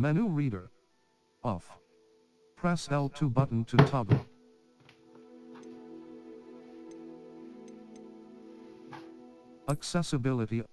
Menu reader. Off. Press L2 button to toggle. Accessibility.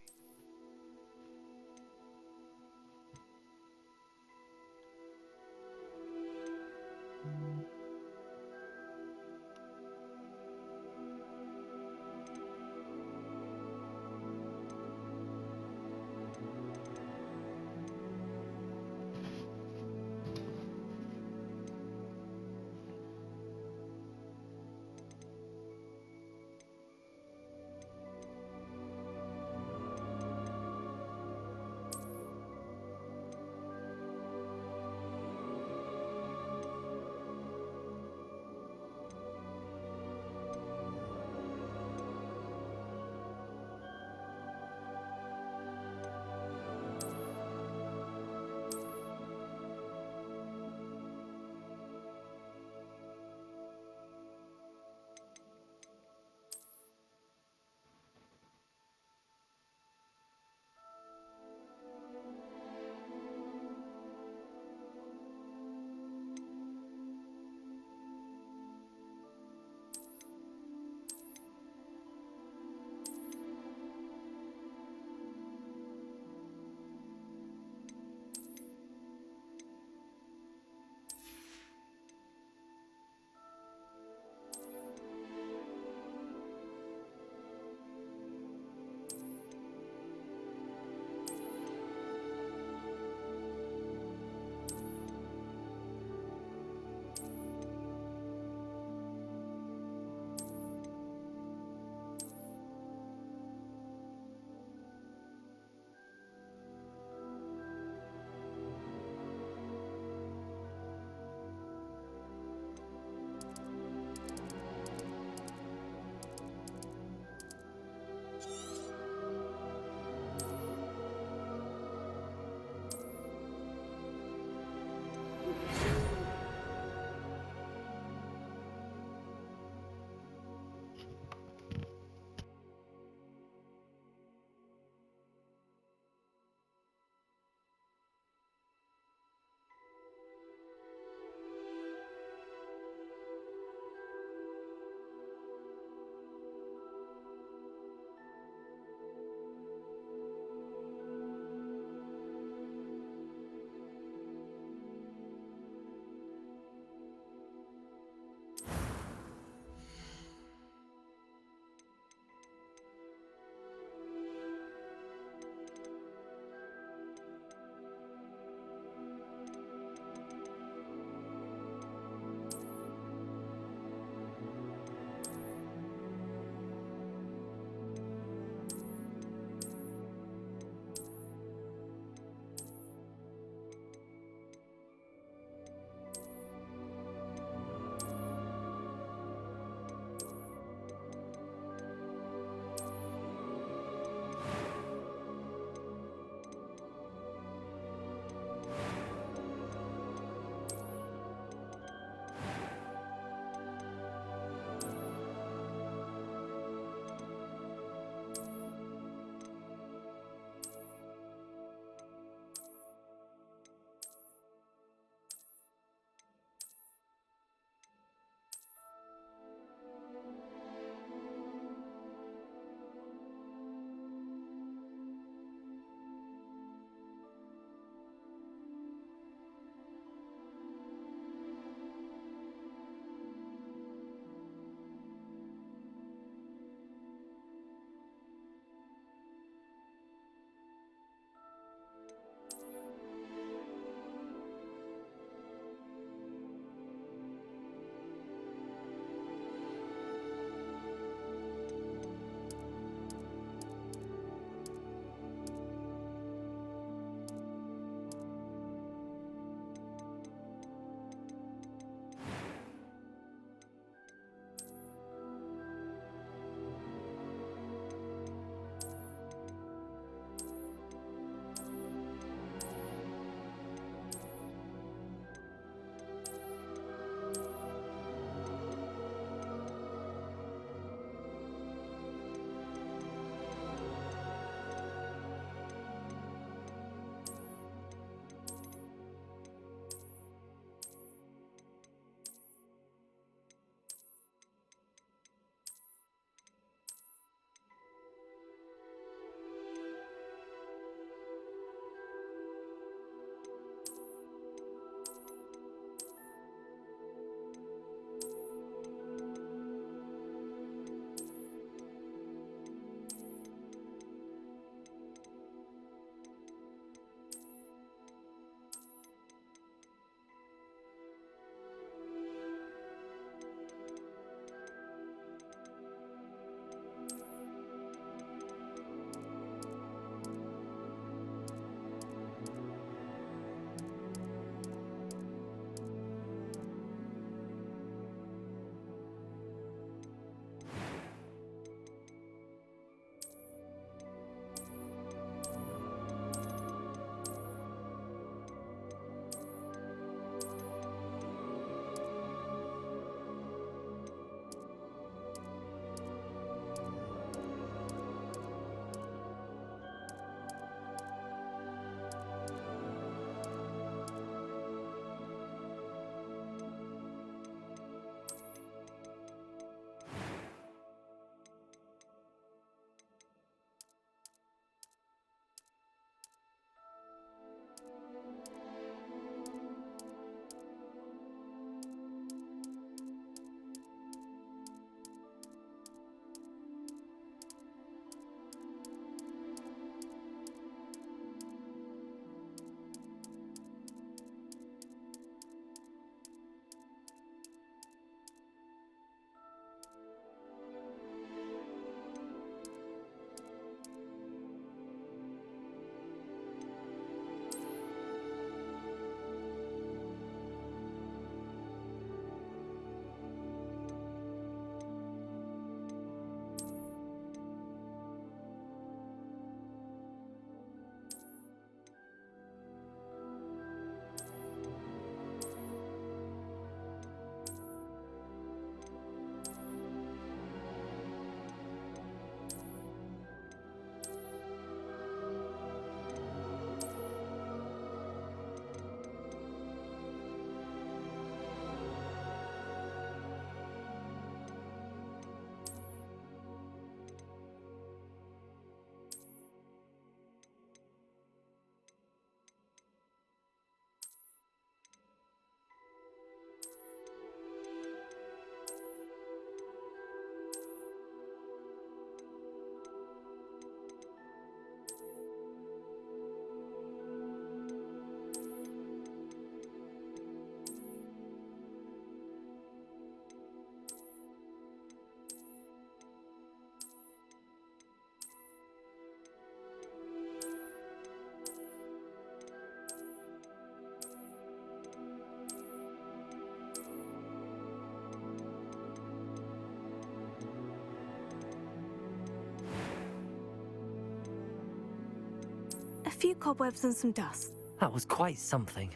few cobwebs and some dust. That was quite something.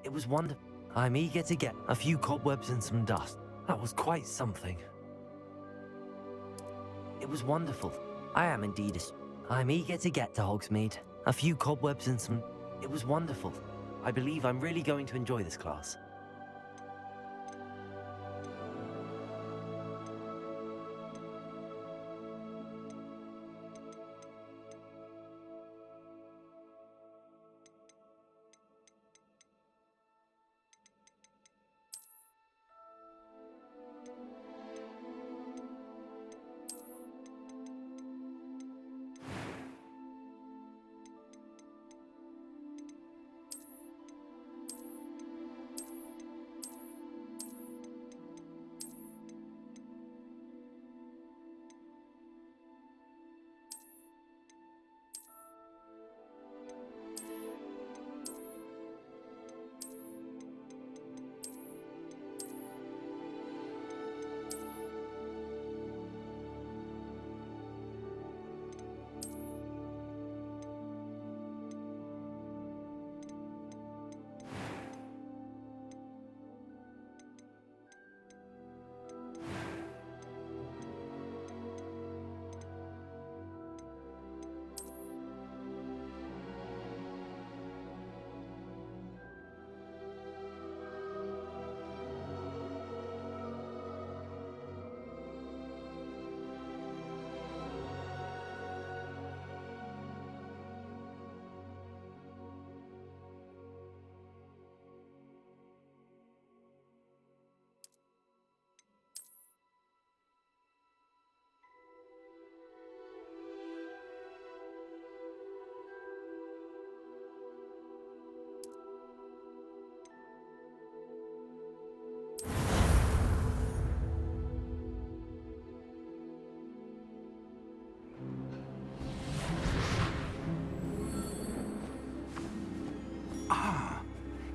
It was wonderful. I'm eager to get a few cobwebs and some dust. That was quite something. It was wonderful. I am indeed I'm eager to get to Hogsmeade. A few cobwebs and some... It was wonderful. I believe I'm really going to enjoy this class.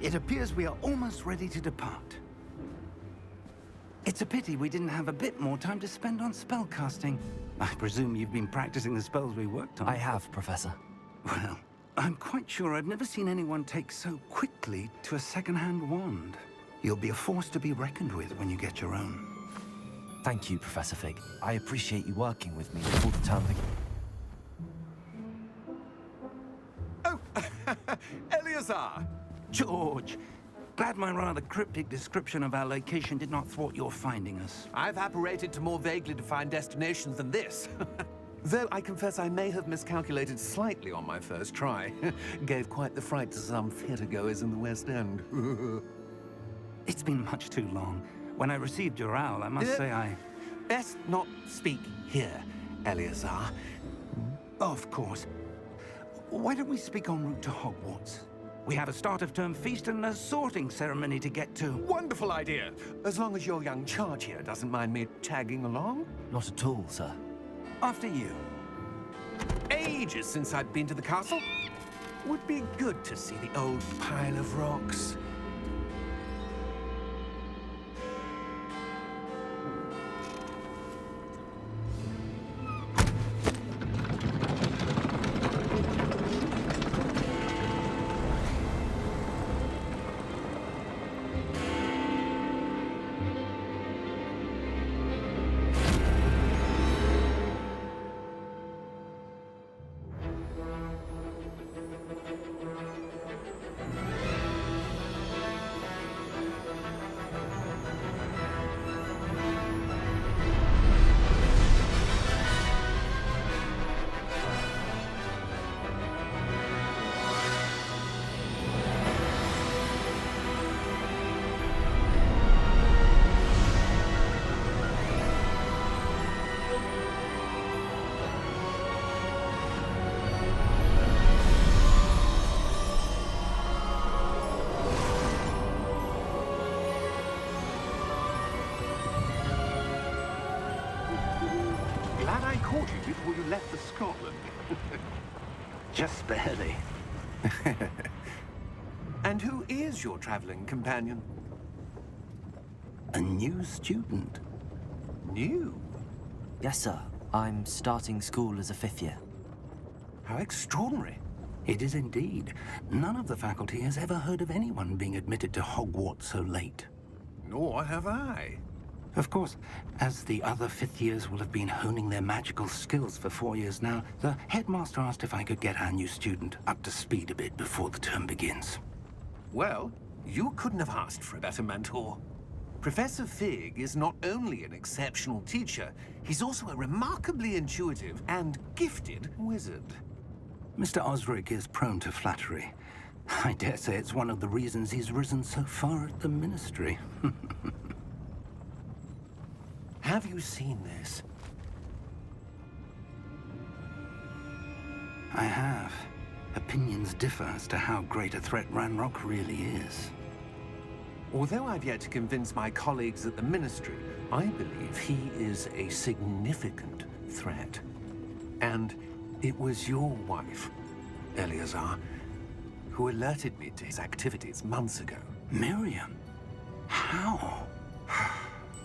It appears we are almost ready to depart. It's a pity we didn't have a bit more time to spend on spellcasting. I presume you've been practicing the spells we worked on. I have, Professor. Well, I'm quite sure I've never seen anyone take so quickly to a second-hand wand. You'll be a force to be reckoned with when you get your own. Thank you, Professor Fig. I appreciate you working with me before the term begins. Oh, Eleazar! George! Glad my rather cryptic description of our location did not thwart your finding us. I've apparated to more vaguely defined destinations than this. Though I confess I may have miscalculated slightly on my first try. Gave quite the fright to some theatergoers in the West End. It's been much too long. When I received your owl, I must say I... Best not speak here, Eleazar. Of course. Why don't we speak en route to Hogwarts? We have a start-of-term feast and a sorting ceremony to get to. Wonderful idea! As long as your young charge here doesn't mind me tagging along. Not at all, sir. After you. Ages since I'd been to the castle. Would be good to see the old pile of rocks. Glad I caught you before you left for Scotland. Just barely. And who is your traveling companion? A new student. New? Yes, sir. I'm starting school as a 5th year. How extraordinary. It is indeed. None of the faculty has ever heard of anyone being admitted to Hogwarts so late. Nor have I. Of course, as the other fifth years will have been honing their magical skills for 4 years now, the headmaster asked if I could get our new student up to speed a bit before the term begins. Well, you couldn't have asked for a better mentor. Professor Fig is not only an exceptional teacher, he's also a remarkably intuitive and gifted wizard. Mr. Osric is prone to flattery. I dare say it's one of the reasons he's risen so far at the Ministry. Have you seen this? I have. Opinions differ as to how great a threat Ranrock really is. Although I've yet to convince my colleagues at the Ministry, I believe he is a significant threat. And it was your wife, Eleazar, who alerted me to his activities months ago. Miriam? How?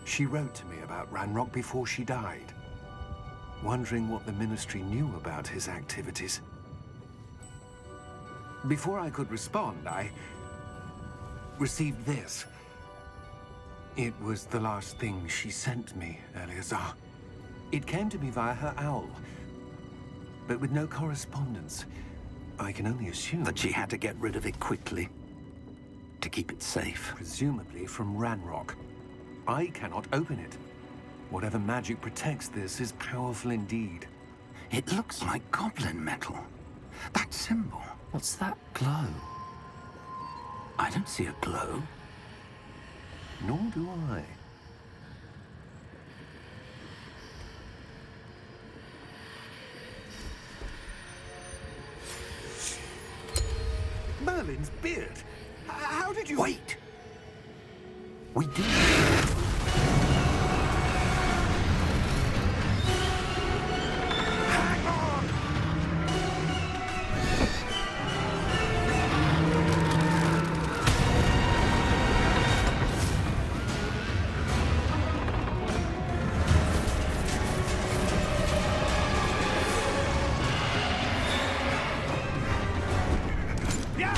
She wrote to me about Ranrock before she died, wondering what the Ministry knew about his activities. Before I could respond, I received this. It was the last thing she sent me, Eleazar. It came to me via her owl, but with no correspondence. I can only assume That she had to get rid of it quickly, to keep it safe. presumably from Ranrock. I cannot open it. Whatever magic protects this is powerful indeed. It looks like goblin metal. That symbol. What's that glow? I don't see a glow. Nor do I. Merlin's beard. How did you... Wait! We do. Hang on! Yeah!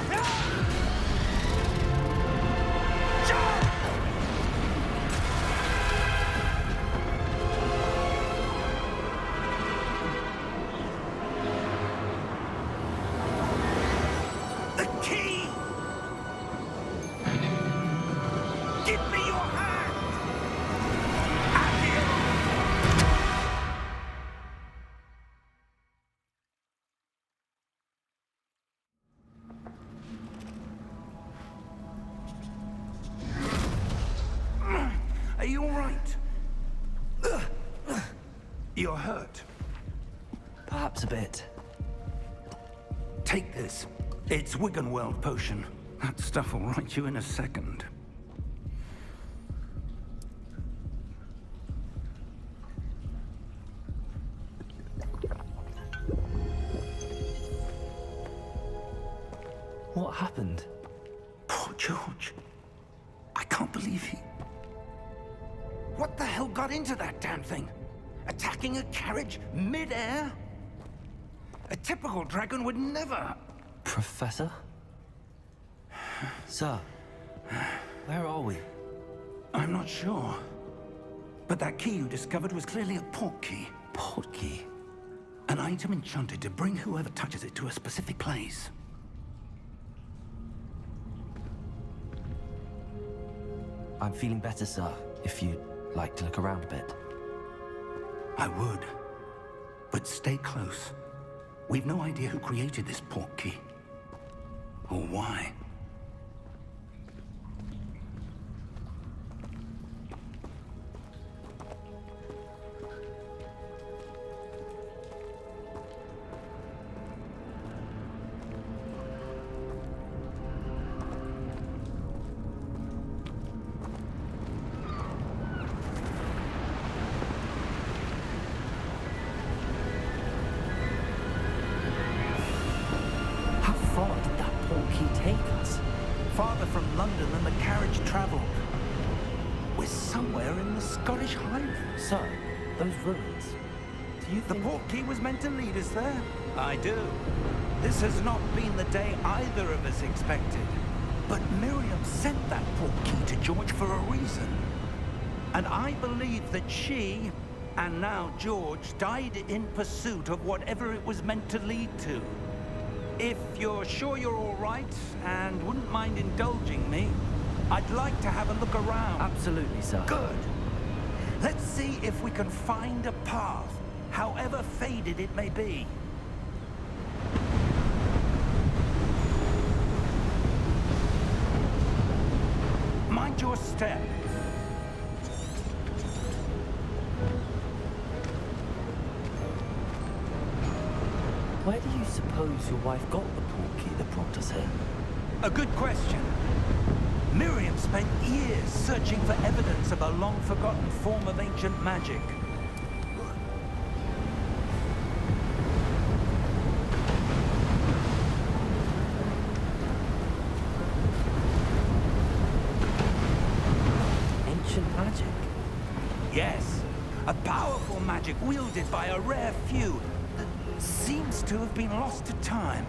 Yeah! Jump! The key! Give me your hand! Accio! Are you all right? You're hurt. Perhaps a bit. Take this. It's Wiggenweld potion. That stuff will right you in a second. What happened? Poor George. I can't believe he... What the hell got into that damn thing? Attacking a carriage mid-air? A typical dragon would never... Professor? Sir, where are we? I'm not sure. But that key you discovered was clearly a portkey. Portkey? An item enchanted to bring whoever touches it to a specific place. I'm feeling better, sir, if you'd like to look around a bit. I would. But stay close. We've no idea who created this portkey. Or why. How far did that portkey take us? Farther from London than the carriage traveled. We're somewhere in the Scottish Highlands. Sir, those ruins. Do you The think... portkey was meant to lead us there? I do. This has not been the day either of us expected. But Miriam sent that portkey to George for a reason. And I believe that she, and now George, died in pursuit of whatever it was meant to lead to. If you're sure you're all right, and wouldn't mind indulging me, I'd like to have a look around. Absolutely, sir. Good. Let's see if we can find a path, however faded it may be. Mind your step. Where do you suppose your wife got the portkey that brought us here? A good question. Miriam spent years searching for evidence of a long-forgotten form of ancient magic. Ancient magic? Yes, a powerful magic wielded by a rare few that seems to have been lost to time.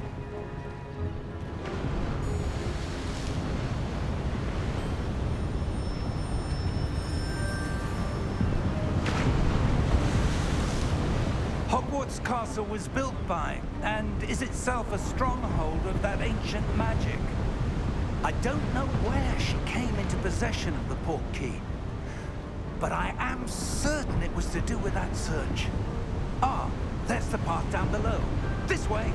Hogwarts Castle was built by, and is itself a stronghold of that ancient magic. I don't know where she came into possession of the portkey, but I am certain it was to do with that search. Ah, there's the path down below. This way.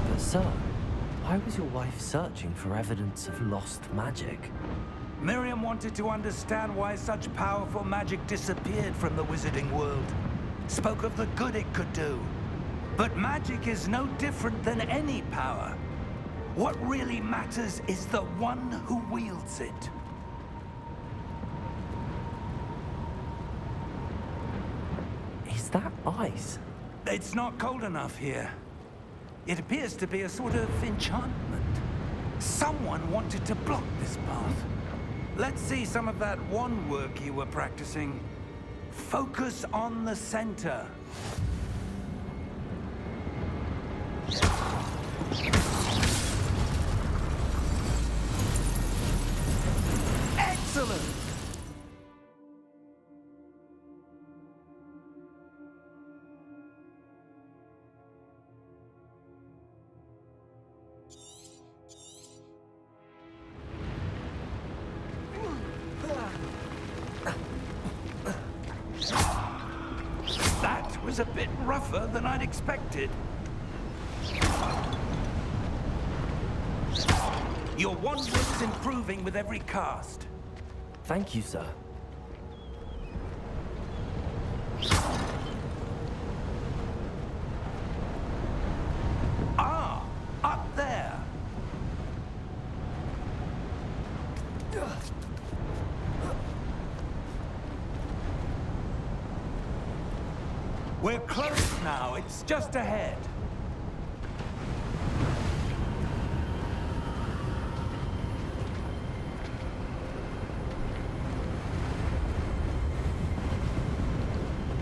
But sir, why was your wife searching for evidence of lost magic? Miriam wanted to understand why such powerful magic disappeared from the wizarding world. Spoke of the good it could do. But magic is no different than any power. What really matters is the one who wields it. Is that ice? It's not cold enough here. It appears to be a sort of enchantment. Someone wanted to block this path. Let's see some of that wand work you were practicing. Focus on the center. Excellent! That was a bit rougher than I'd expected. Your wand work's improving with every cast. Thank you, sir. Ah, up there. We're close now. It's just ahead.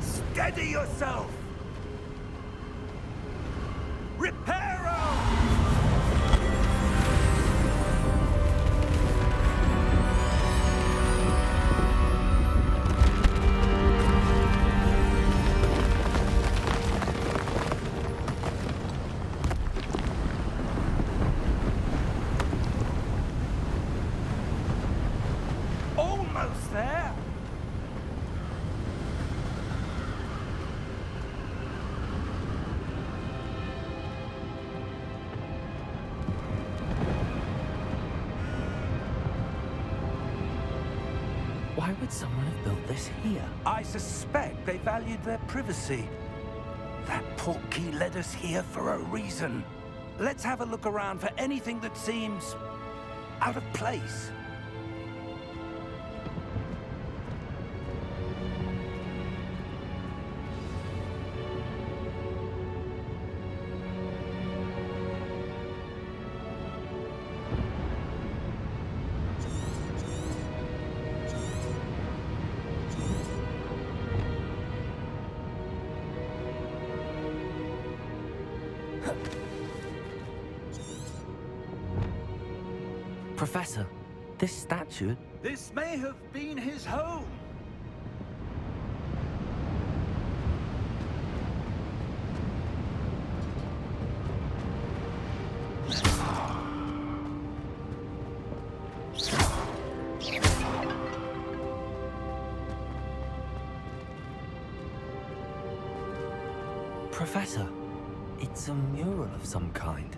Steady yourself! Reparo! Almost there! Why would someone have built this here? I suspect they valued their privacy. That portkey led us here for a reason. Let's have a look around for anything that seems out of place. Professor, this statue... This may have been his home. Professor, it's a mural of some kind.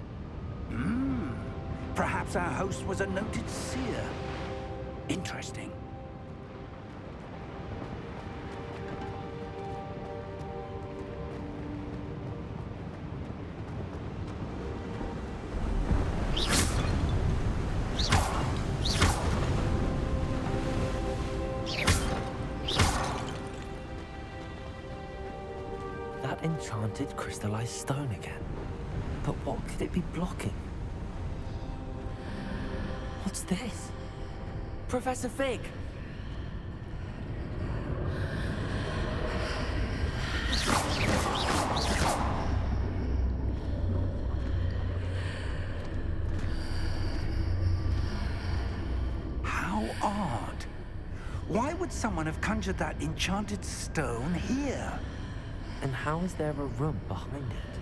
Perhaps our host was a noted seer. Interesting. That enchanted crystallized stone again. But what could it be blocking? What's this? Professor Fig! How odd. Why would someone have conjured that enchanted stone here? And how is there a room behind it?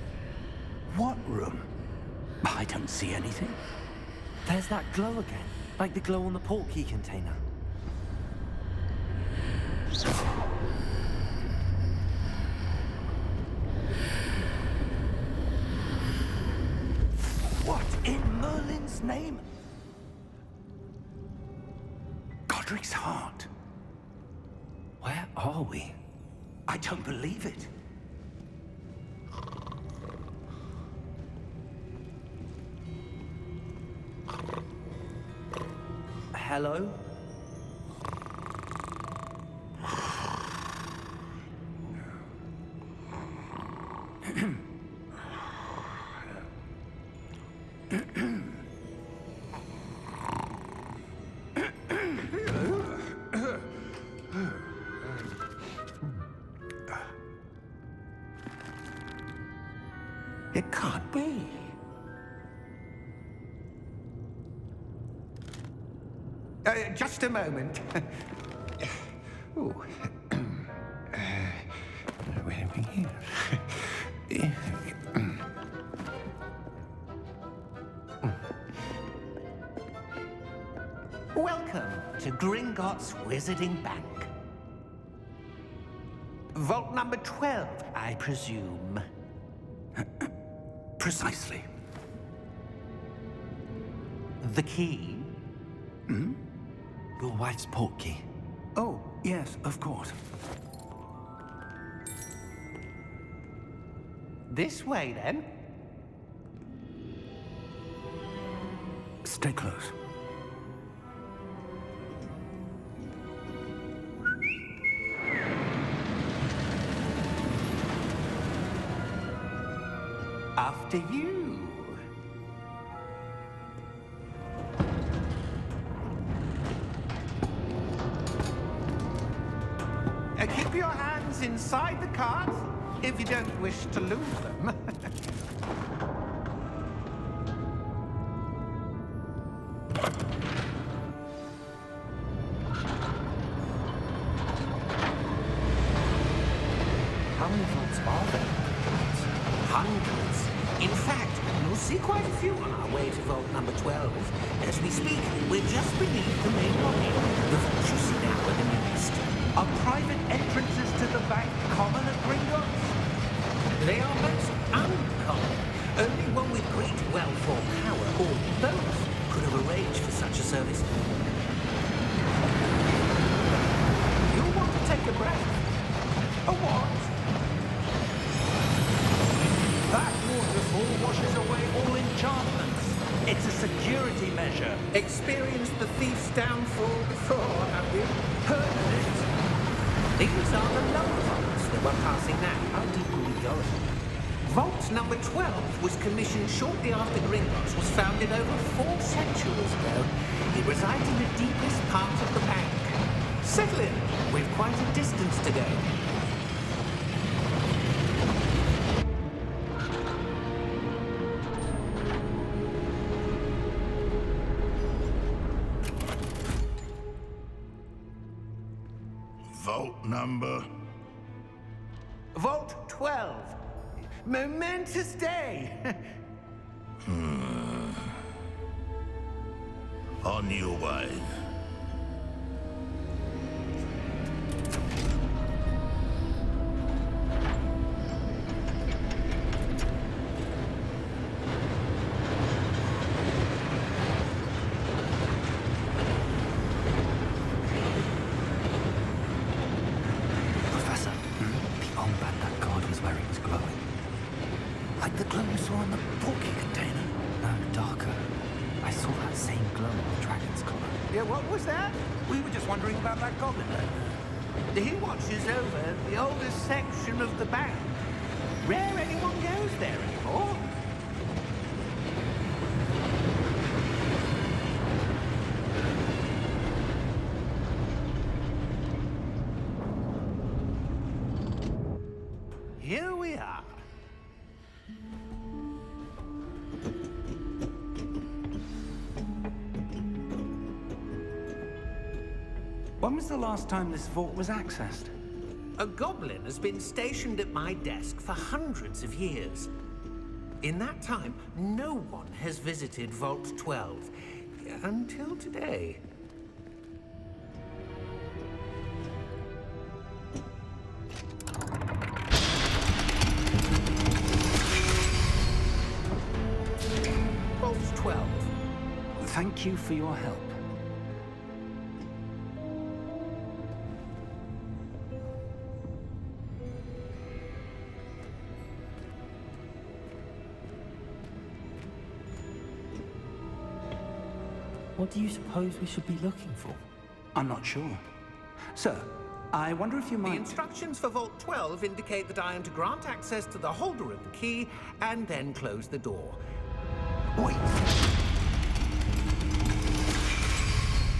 What room? I don't see anything. There's that glow again, like the glow on the portkey container. What in Merlin's name? Godric's heart. Where are we? I don't believe it. Hello? It can't be. Just a moment. Ooh. Where are we here? Welcome to Gringotts Wizarding Bank. Vault number 12, I presume. Precisely. The key? Your wife's portkey. Oh, yes, of course. This way, then. Stay close. After you. Keep your hands inside the cards if you don't wish to lose them. How many vaults are there? Hundreds. In fact, you'll see quite a few on our way to vault number 12. As we speak, we're just beneath the main lobby. The vaults you see now in the nearest. Are private entrances to the bank common at Gringotts? They are most uncommon. Only one with great wealth or power, or both, could have arranged for such a service. You'll want to take a breath. A what? That waterfall washes away all enchantments. It's a security measure. Experienced the thief's downfall before, have you? Heard of it? These are the lower vaults that we're passing now. How deep will we go? Vault number 12 was commissioned shortly after Gringotts was founded over 4 centuries ago. It resides in the deepest part of the bank. Settle in. We've quite a distance to go. Vault number? Vault 12. Momentous day. On your way. Professor, the armband that guard was wearing is glowing. Like the glow you saw in the porky container. No, darker. I saw that same glow on the dragon's collar. Yeah, what was that? We were just wondering about that goblin. He watches over the oldest section of the bank. Rare anyone goes there anymore. Here we are. When was the last time this vault was accessed? A goblin has been stationed at my desk for hundreds of years. In that time, no one has visited Vault 12 until today. Vault 12. Thank you for your help. What do you suppose we should be looking for? I'm not sure. Sir, I wonder if you The might... instructions for Vault 12 indicate that I am to grant access to the holder of the key and then close the door. Wait!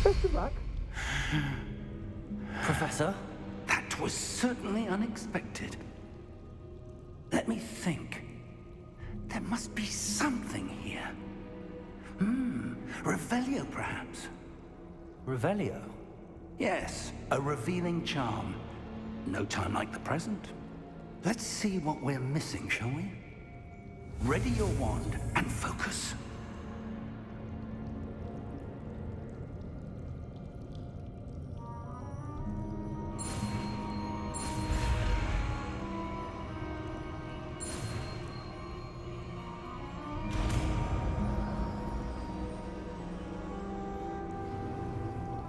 Best of luck. Professor? That was certainly unexpected. Let me think. There must be something here. Revelio, perhaps? Revelio? Yes, a revealing charm. No time like the present. Let's see what we're missing, shall we? Ready your wand and focus.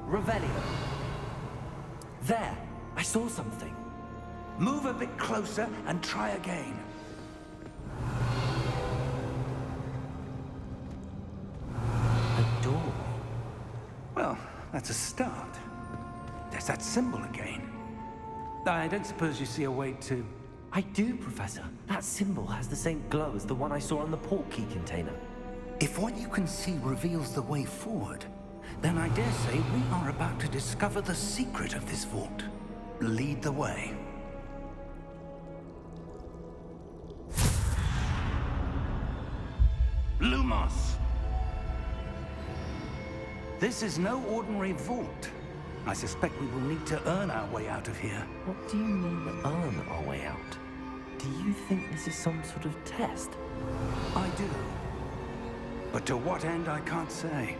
Revelio. There! I saw something. Move a bit closer and try again. A door. Well, that's a start. There's that symbol again. I don't suppose you see a way to... I do, Professor. That symbol has the same glow as the one I saw on the port key container. If what you can see reveals the way forward, then I dare say we are about to discover the secret of this vault. Lead the way. Lumos! This is no ordinary vault. I suspect we will need to earn our way out of here. What do you mean, earn our way out? Do you think this is some sort of test? I do. But to what end, I can't say.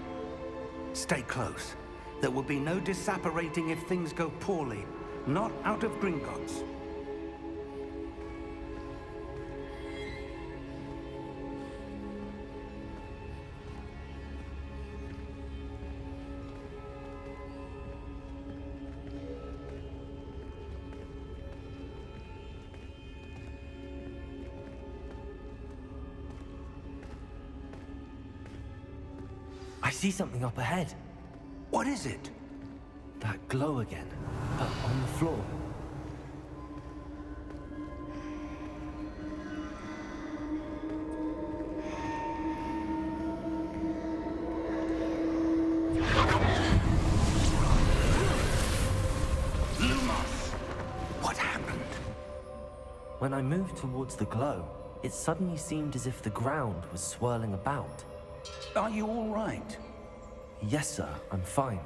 Stay close. There will be no disapparating if things go poorly. Not out of Gringotts. I see something up ahead. What is it? That glow again, but on the floor. Lumos! What happened? When I moved towards the glow, it suddenly seemed as if the ground was swirling about. Are you all right? Yes, sir, I'm fine.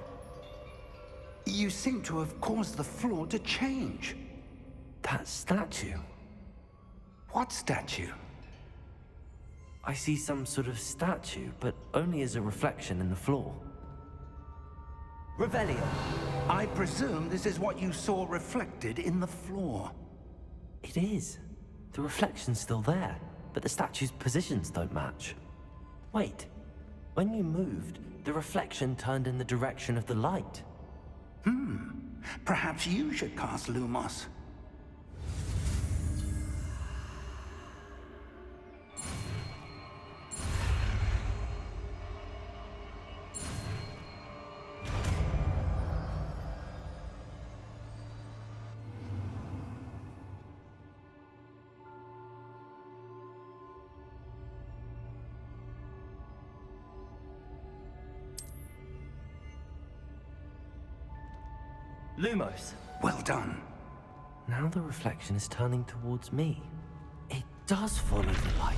You seem to have caused the floor to change. That statue. What statue? I see some sort of statue, but only as a reflection in the floor. Revelio. I presume this is what you saw reflected in the floor. It is. The reflection's still there, but the statue's positions don't match. Wait. When you moved, the reflection turned in the direction of the light. Perhaps you should cast Lumos. Lumos. Well done. Now the reflection is turning towards me. It does follow the light.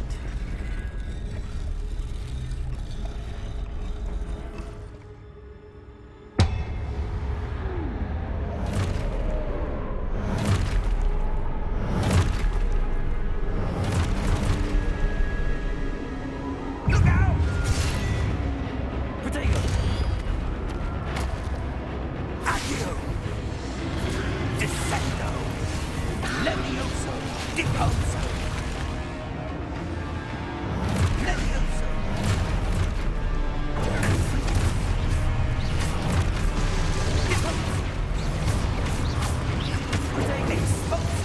Look out! Protego! Accio! Descendo! Levioso! Deposo! Levioso! Deposo! Protego! Expulso!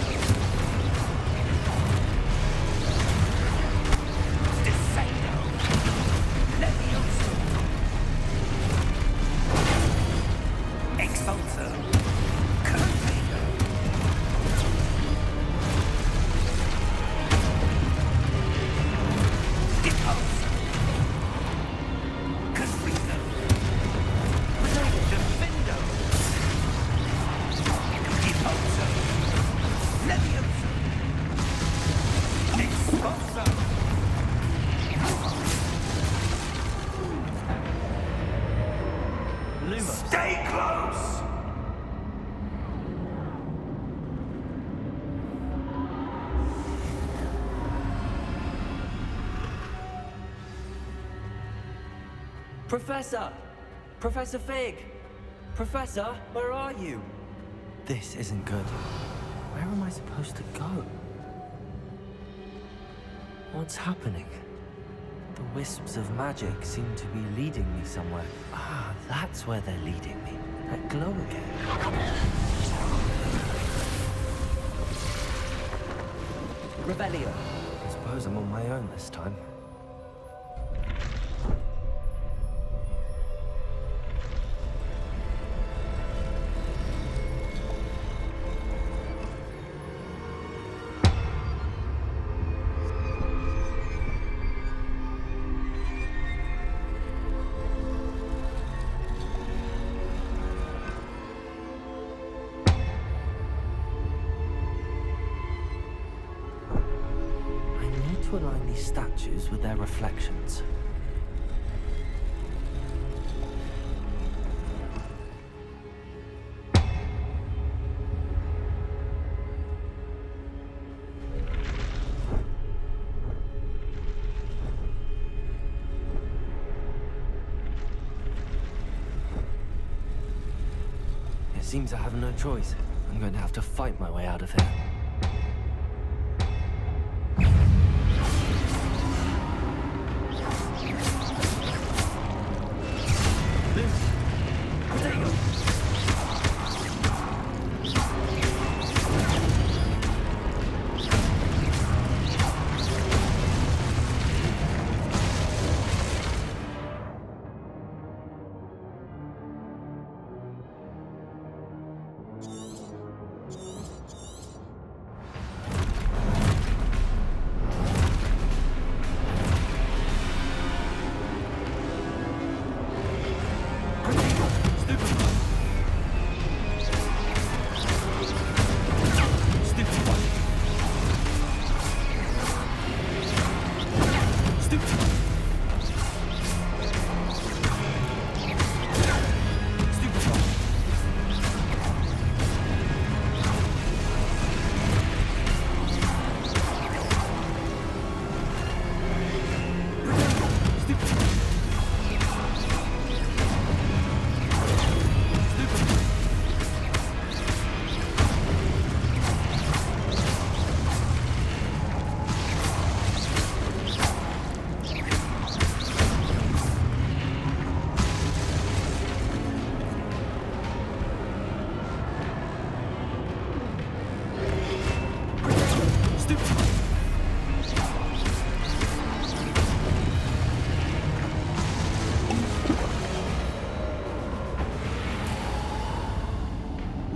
Descendo! Levioso! Expulso! Container! Deposo! Confrito! Defendo! Deposo! Levioso! Expulso! Lumos. Stay close! Professor! Professor Fig! Professor, where are you? This isn't good. Where am I supposed to go? What's happening? The wisps of magic seem to be leading me somewhere. Ah, that's where they're leading me. That glow again. Revelio. I suppose I'm on my own this time. To align these statues with their reflections. It seems I have no choice. I'm going to have to fight my way out of here.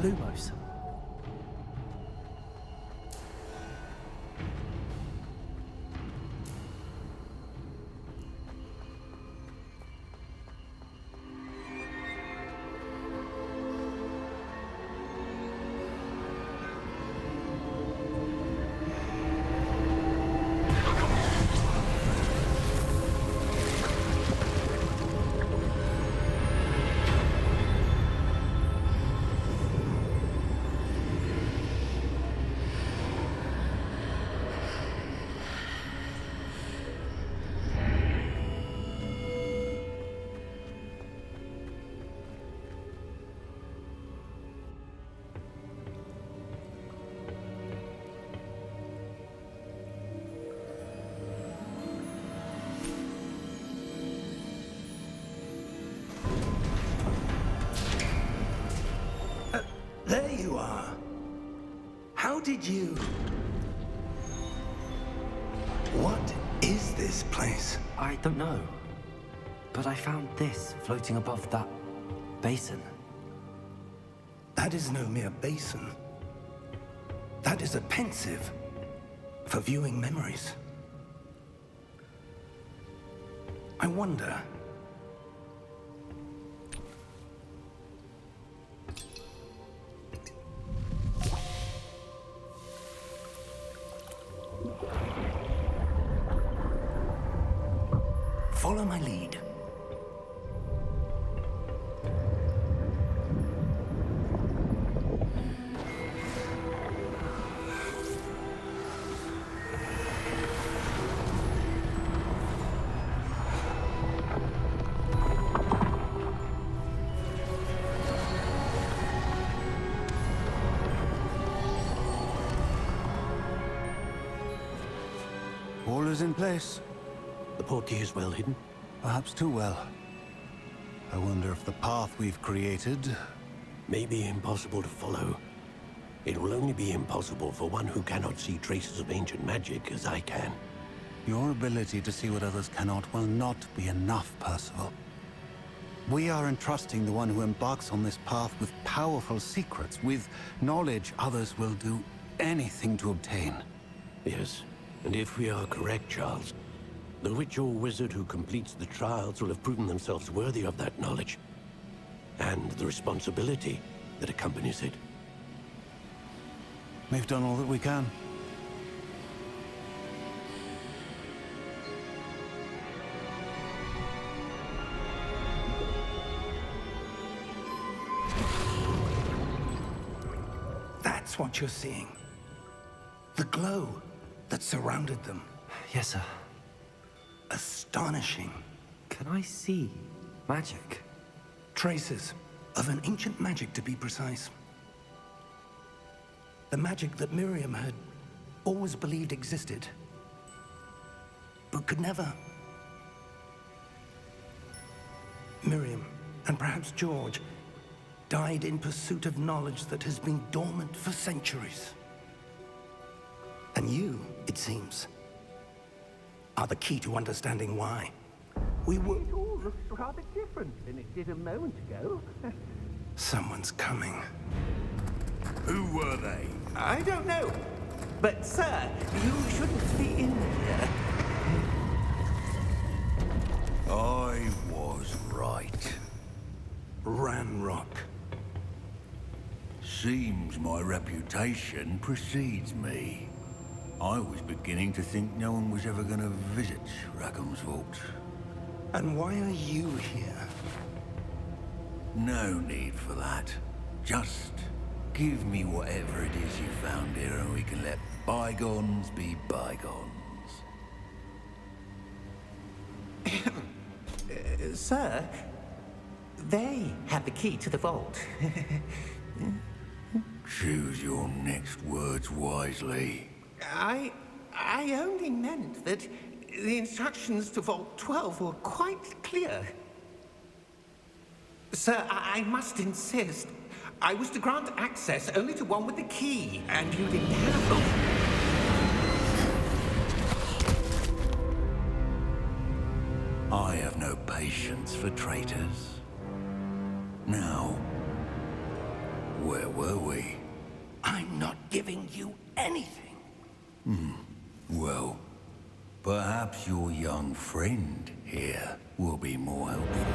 Lumos. There you are. How did you... What is this place? I don't know. But I found this floating above that basin. That is no mere basin. That is a pensive for viewing memories. I wonder... Follow my lead. All is in place. The portkey is well hidden. Perhaps too well. I wonder if the path we've created... May be impossible to follow. It will only be impossible for one who cannot see traces of ancient magic as I can. Your ability to see what others cannot will not be enough, Percival. We are entrusting the one who embarks on this path with powerful secrets, with knowledge others will do anything to obtain. Yes, and if we are correct, Charles, the witch or wizard who completes the trials will have proven themselves worthy of that knowledge, and the responsibility that accompanies it. We've done all that we can. That's what you're seeing. The glow that surrounded them. Yes, sir. Astonishing. Can I see magic? Traces of an ancient magic, to be precise. The magic that Miriam had always believed existed, but could never. Miriam, and perhaps George, died in pursuit of knowledge that has been dormant for centuries. And you, it seems, are the key to understanding why. We were... It all looks rather different than it did a moment ago. Someone's coming. Who were they? I don't know. But, sir, you shouldn't be in here. I was right. Ranrock. Seems my reputation precedes me. I was beginning to think no one was ever going to visit Rackham's vault. And why are you here? No need for that. Just give me whatever it is you found here and we can let bygones be bygones. Sir, they have the key to the vault. Choose your next words wisely. I only meant that the instructions to Vault 12 were quite clear. Sir, I must insist. I was to grant access only to one with the key, and you didn't have them. I have no patience for traitors. Now, Where were we? I'm not giving you anything. Well, perhaps your young friend here will be more helpful.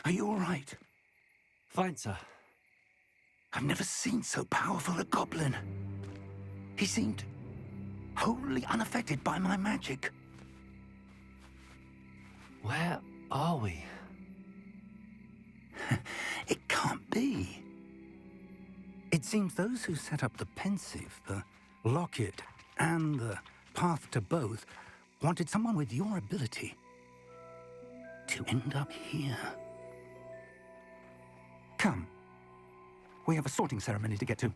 Are you all right? Fine, sir. I've never seen so powerful a goblin. He seemed wholly unaffected by my magic. Where are we? It can't be. It seems those who set up the pensive, the locket, and the path to both wanted someone with your ability to end up here. Come. We have a sorting ceremony to get to.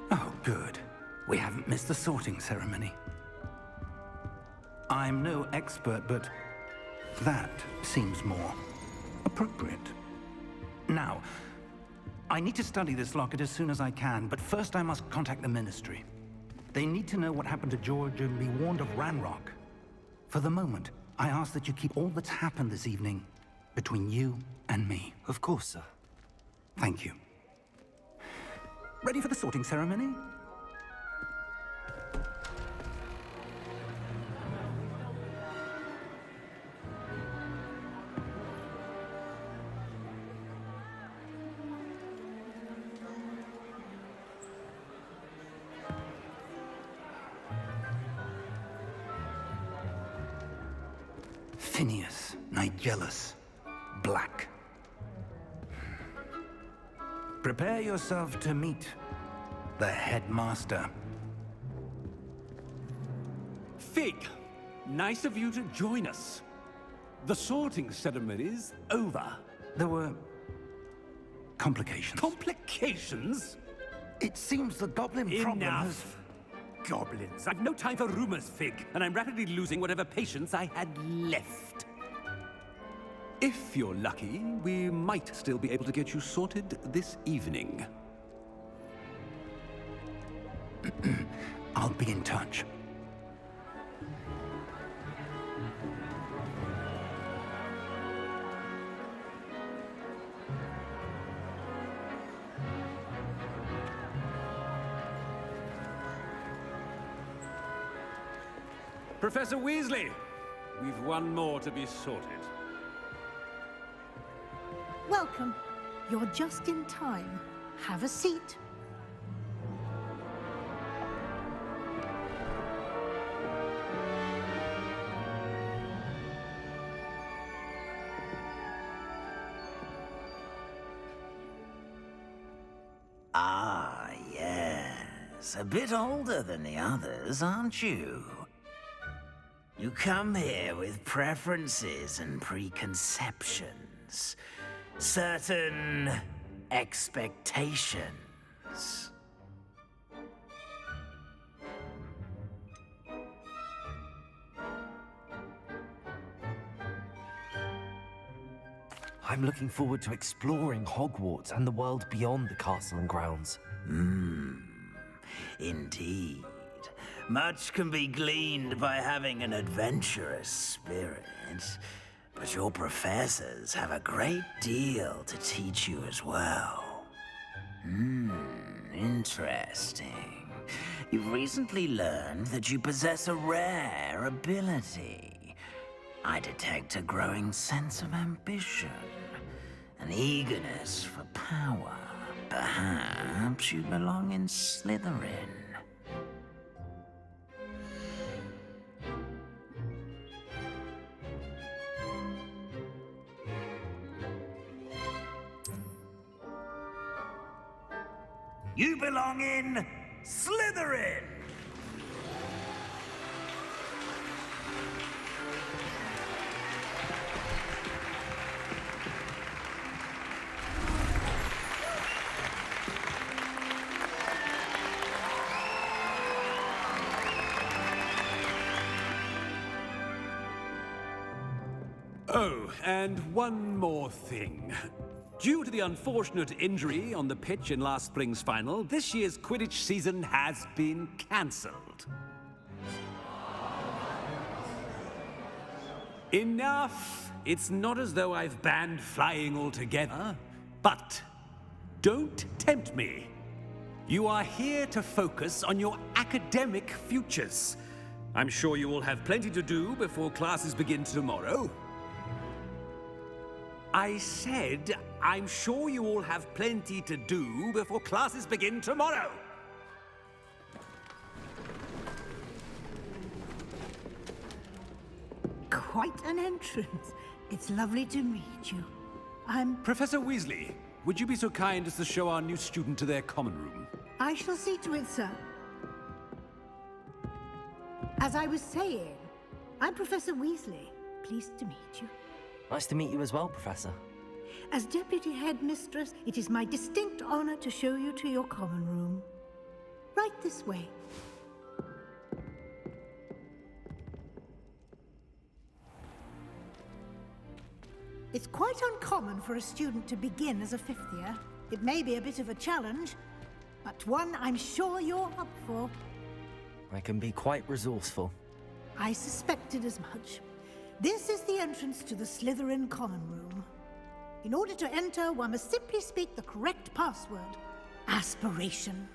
Oh, good. We haven't missed the sorting ceremony. I'm no expert, but that seems more appropriate. Now, I need to study this locket as soon as I can, but first I must contact the Ministry. They need to know what happened to George and be warned of Ranrock. For the moment, I ask that you keep all that's happened this evening between you and me. Of course, sir. Thank you. Ready for the sorting ceremony? Phineas, Nigellus, Black. Prepare yourself to meet the headmaster. Fig, nice of you to join us. The sorting ceremony's over. There were complications. Complications? It seems the goblin problem has... Enough. Goblins. I've no time for rumors, Fig, and I'm rapidly losing whatever patience I had left. If you're lucky, we might still be able to get you sorted this evening. I'll be in touch. Professor Weasley, we've one more to be sorted. Welcome. You're just in time. Have a seat. Ah, yes. A bit older than the others, aren't you? You come here with preferences and preconceptions. Certain expectations. I'm looking forward to exploring Hogwarts and the world beyond the castle and grounds. Indeed. Much can be gleaned by having an adventurous spirit. But your professors have a great deal to teach you as well. Interesting. You've recently learned that you possess a rare ability. I detect a growing sense of ambition, an eagerness for power. Perhaps you belong in Slytherin. You belong in Slytherin! Oh, and one more thing. Due to the unfortunate injury on the pitch in last spring's final, this year's Quidditch season has been cancelled. Enough! It's not as though I've banned flying altogether, but don't tempt me. You are here to focus on your academic futures. I'm sure you will have plenty to do before classes begin tomorrow. I said, I'm sure you all have plenty to do before classes begin tomorrow. Quite an entrance. It's lovely to meet you. Professor Weasley, would you be so kind as to show our new student to their common room? I shall see to it, sir. As I was saying, I'm Professor Weasley. Pleased to meet you. Nice to meet you as well, Professor. As Deputy Headmistress, it is my distinct honor to show you to your common room. Right this way. It's quite uncommon for a student to begin as a fifth year. It may be a bit of a challenge, but one I'm sure you're up for. I can be quite resourceful. I suspected as much. This is the entrance to the Slytherin common room. In order to enter, one must simply speak the correct password. Aspiration.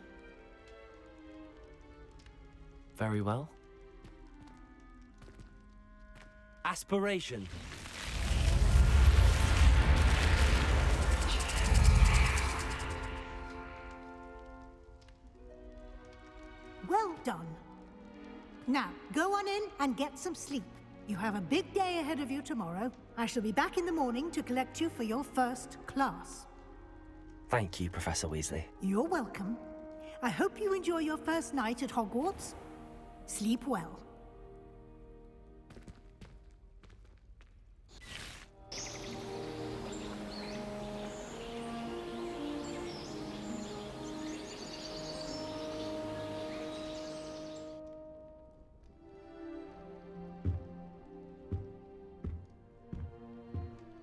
Very well. Aspiration. Well done. Now, go on in and get some sleep. You have a big day ahead of you tomorrow. I shall be back in the morning to collect you for your first class. Thank you, Professor Weasley. You're welcome. I hope you enjoy your first night at Hogwarts. Sleep well.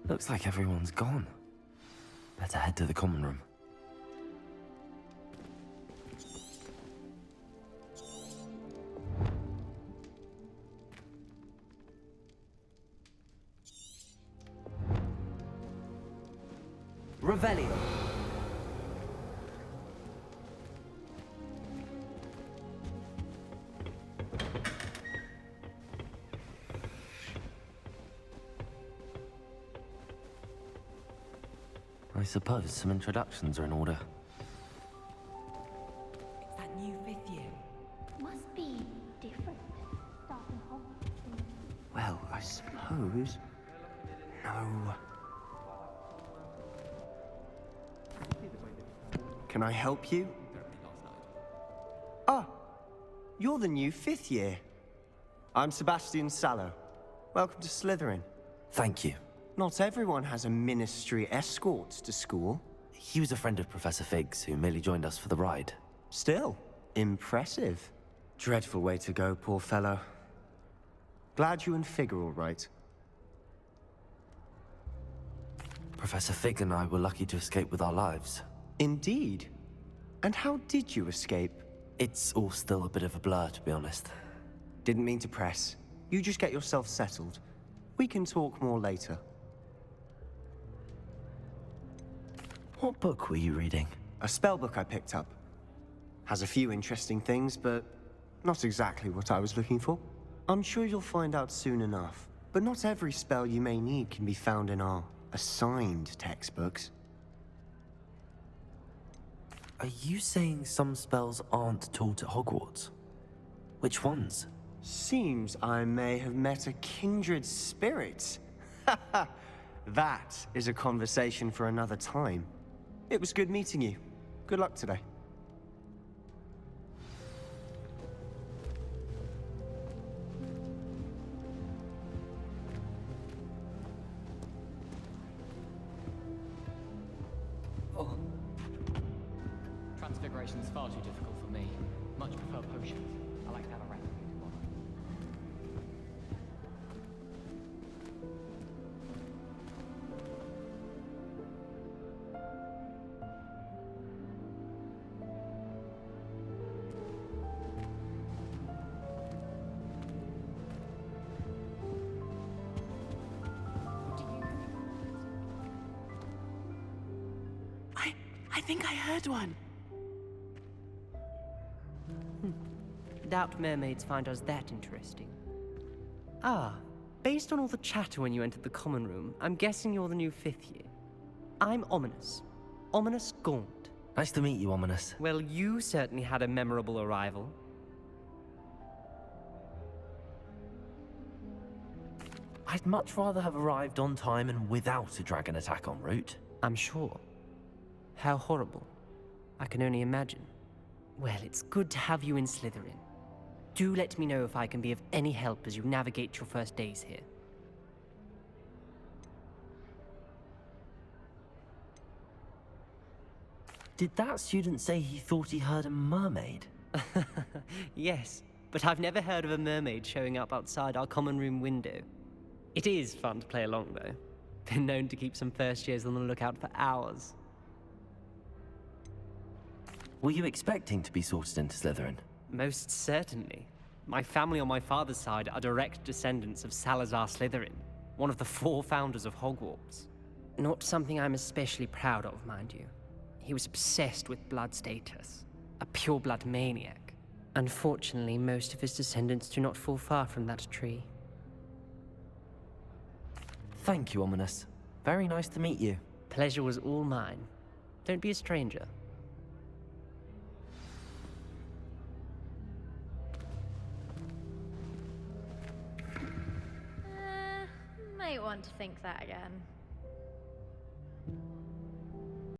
Looks like everyone's gone. Better head to the common room. Revelio. I suppose some introductions are in order. It's that new 5th year. Must be different. Starting Hogwarts. Well, I suppose... No. Can I help you? Ah, you're the new 5th year. I'm Sebastian Sallow. Welcome to Slytherin. Thank you. Not everyone has a ministry escort to school. He was a friend of Professor Fig's who merely joined us for the ride. Still, impressive. Dreadful way to go, poor fellow. Glad you and Fig are all right. Professor Fig and I were lucky to escape with our lives. Indeed. And how did you escape? It's all still a bit of a blur, to be honest. Didn't mean to press. You just get yourself settled. We can talk more later. What book were you reading? A spell book I picked up. Has a few interesting things, but not exactly what I was looking for. I'm sure you'll find out soon enough. But not every spell you may need can be found in our assigned textbooks. Are you saying some spells aren't taught at Hogwarts? Which ones? Seems I may have met a kindred spirit. That is a conversation for another time. It was good meeting you. Good luck today. Transfiguration is far too difficult for me. Much prefer potions. I like to have a recipe to follow. I think I heard one. Doubt mermaids find us that interesting. Ah, based on all the chatter when you entered the common room, I'm guessing you're the new 5th year. I'm Ominous. Ominous Gaunt. Nice to meet you, Ominous. Well, you certainly had a memorable arrival. I'd much rather have arrived on time and without a dragon attack en route. I'm sure. How horrible. I can only imagine. Well, it's good to have you in Slytherin. Do let me know if I can be of any help as you navigate your first days here. Did that student say he thought he heard a mermaid? Yes, but I've never heard of a mermaid showing up outside our common room window. It is fun to play along, though. Been known to keep some first years on the lookout for hours. Were you expecting to be sorted into Slytherin? Most certainly. My family on my father's side are direct descendants of Salazar Slytherin, one of the 4 founders of Hogwarts. Not something I'm especially proud of, mind you. He was obsessed with blood status, a pure-blood maniac. Unfortunately, most of his descendants do not fall far from that tree. Thank you, Ominous. Very nice to meet you. Pleasure was all mine. Don't be a stranger. Might want to think that again.